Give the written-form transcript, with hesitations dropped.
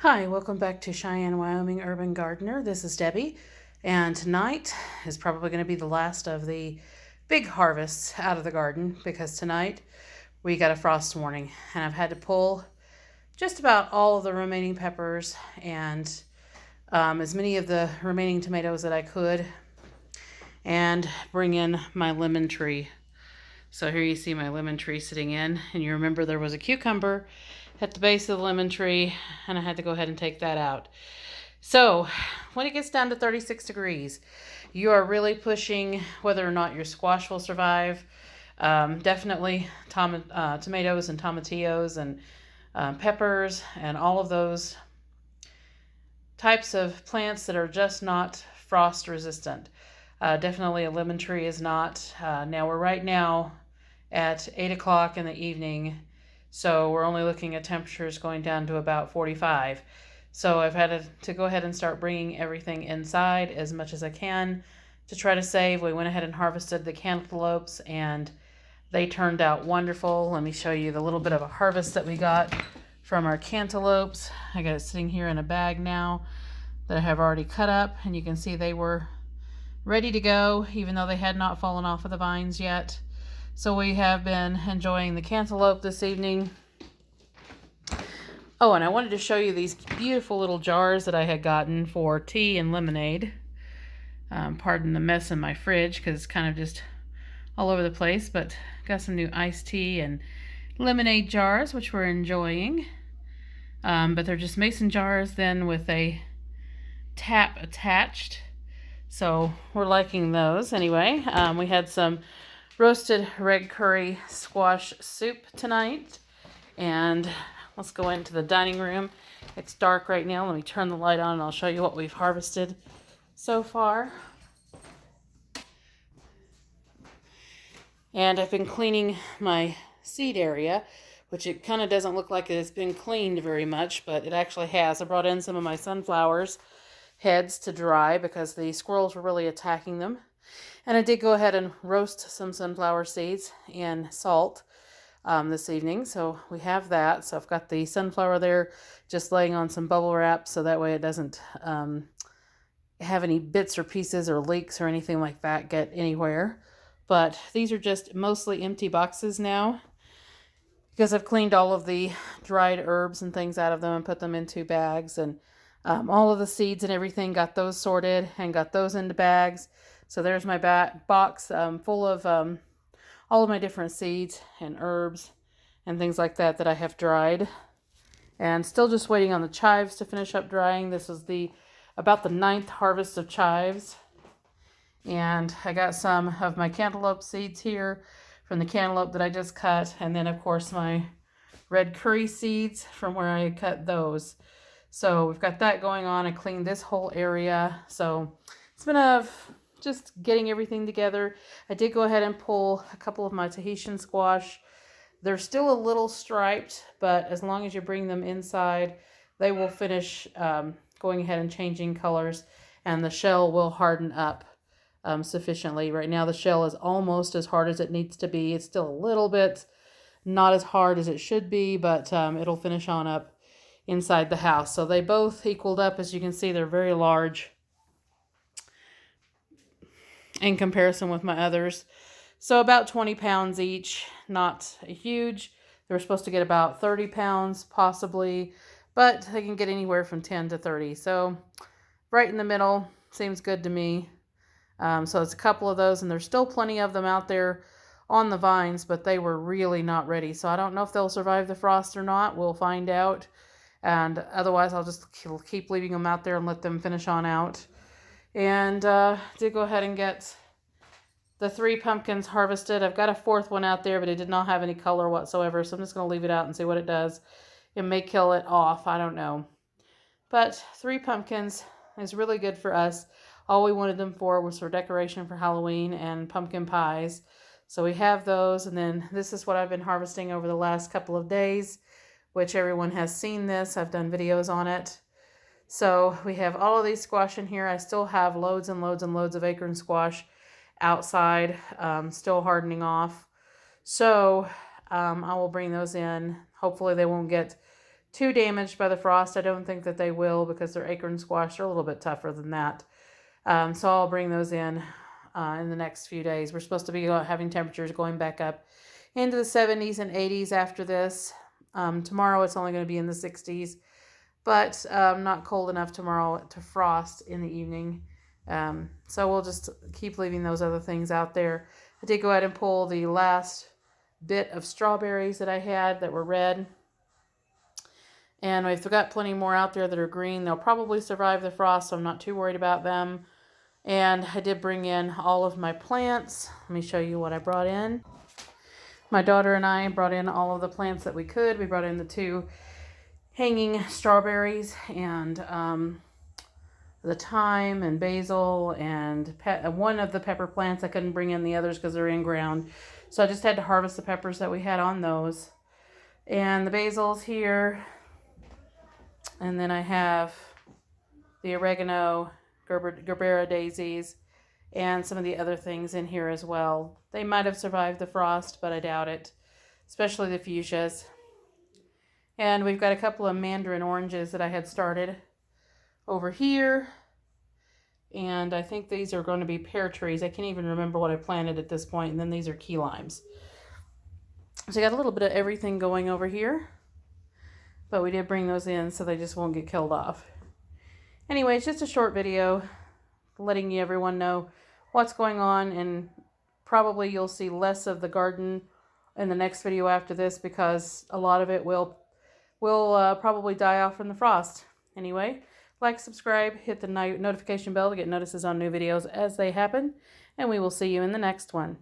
Hi, welcome back to Cheyenne, Wyoming Urban Gardener. This is Debbie, and tonight is probably going to be the last of the big harvests out of the garden because tonight we got a frost warning, and I've had to pull just about all of the remaining peppers and as many of the remaining tomatoes that I could and bring in my lemon tree. So here you see my lemon tree sitting in, and you remember there was a cucumber at the base of the lemon tree, and I had to go ahead and take that out. So when it gets down to 36 degrees, you are really pushing whether or not your squash will survive. Definitely tomatoes and tomatillos and peppers and all of those types of plants that are just not frost resistant. Definitely a lemon tree is not. Now we're right now at 8 o'clock in the evening, so we're only looking at temperatures going down to about 45. So I've had to go ahead and start bringing everything inside as much as I can to try to save. We went ahead and harvested the cantaloupes, and they turned out wonderful. Let me show you the little bit of a harvest that we got from our cantaloupes. I got it sitting here in a bag now that I have already cut up, and you can see they were ready to go, even though they had not fallen off of the vines yet. So we have been enjoying the cantaloupe this evening. Oh, and I wanted to show you these beautiful little jars that I had gotten for tea and lemonade. Pardon the mess in my fridge because it's kind of just all over the place, but got some new iced tea and lemonade jars, which we're enjoying. But they're just mason jars then with a tap attached. So we're liking those anyway. We had some roasted red curry squash soup tonight. And let's go into the dining room. It's dark right now. Let me turn the light on and I'll show you what we've harvested so far. And I've been cleaning my seed area, which it kind of doesn't look like it's been cleaned very much, but it actually has. I brought in some of my sunflowers heads to dry because the squirrels were really attacking them. And I did go ahead and roast some sunflower seeds in salt this evening. So we have that. So I've got the sunflower there just laying on some bubble wrap so that way it doesn't have any bits or pieces or leaks or anything like that get anywhere. But these are just mostly empty boxes now because I've cleaned all of the dried herbs and things out of them and put them into bags, and all of the seeds and everything, got those sorted and got those into bags. So there's my box full of all of my different seeds and herbs and things like that that I have dried. And still just waiting on the chives to finish up drying. This is about the 9th harvest of chives. And I got some of my cantaloupe seeds here from the cantaloupe that I just cut. And then, of course, my red curry seeds from where I cut those. So we've got that going on. I cleaned this whole area. So it's been just getting everything together. I did go ahead and pull a couple of my Tahitian squash. They're still a little striped, but as long as you bring them inside, they will finish going ahead and changing colors, and the shell will harden up sufficiently. Right now the shell is almost as hard as it needs to be. It's still a little bit not as hard as it should be, but it'll finish on up inside the house. So they both equaled up. As you can see, they're very large in comparison with my others. So about 20 pounds each, not huge. They were supposed to get about 30 pounds possibly, but they can get anywhere from 10 to 30. So right in the middle seems good to me. So it's a couple of those, and there's still plenty of them out there on the vines, but they were really not ready. So I don't know if they'll survive the frost or not. We'll find out. And otherwise, I'll just keep leaving them out there and let them finish on out. And did go ahead and get the 3 pumpkins harvested. I've got a 4th one out there, but it did not have any color whatsoever. So I'm just going to leave it out and see what it does. It may kill it off. I don't know. But 3 pumpkins is really good for us. All we wanted them for was for decoration for Halloween and pumpkin pies. So we have those. And then this is what I've been harvesting over the last couple of days, which everyone has seen this. I've done videos on it. So we have all of these squash in here. I still have loads and loads and loads of acorn squash outside, still hardening off. So I will bring those in. Hopefully they won't get too damaged by the frost. I don't think that they will, because their acorn squash are a little bit tougher than that. So I'll bring those in the next few days. We're supposed to be having temperatures going back up into the 70s and 80s after this. Tomorrow it's only going to be in the 60s, but not cold enough tomorrow to frost in the evening. So we'll just keep leaving those other things out there. I did go ahead and pull the last bit of strawberries that I had that were red. And we've got plenty more out there that are green. They'll probably survive the frost, so I'm not too worried about them. And I did bring in all of my plants. Let me show you what I brought in. My daughter and I brought in all of the plants that we could. We brought in the 2 hanging strawberries and the thyme and basil and one of the pepper plants. I couldn't bring in the others because they're in ground. So I just had to harvest the peppers that we had on those. And the basil's here. And then I have the oregano, Gerbera daisies, and some of the other things in here as well. They might have survived the frost, but I doubt it, especially the fuchsias. And we've got a couple of mandarin oranges that I had started over here. And I think these are going to be pear trees. I can't even remember what I planted at this point. And then these are key limes. So I got a little bit of everything going over here. But we did bring those in so they just won't get killed off. Anyway, it's just a short video letting everyone know what's going on, and probably you'll see less of the garden in the next video after this, because a lot of it will probably die off from the frost. Anyway, like, subscribe, hit the notification bell to get notices on new videos as they happen, and we will see you in the next one.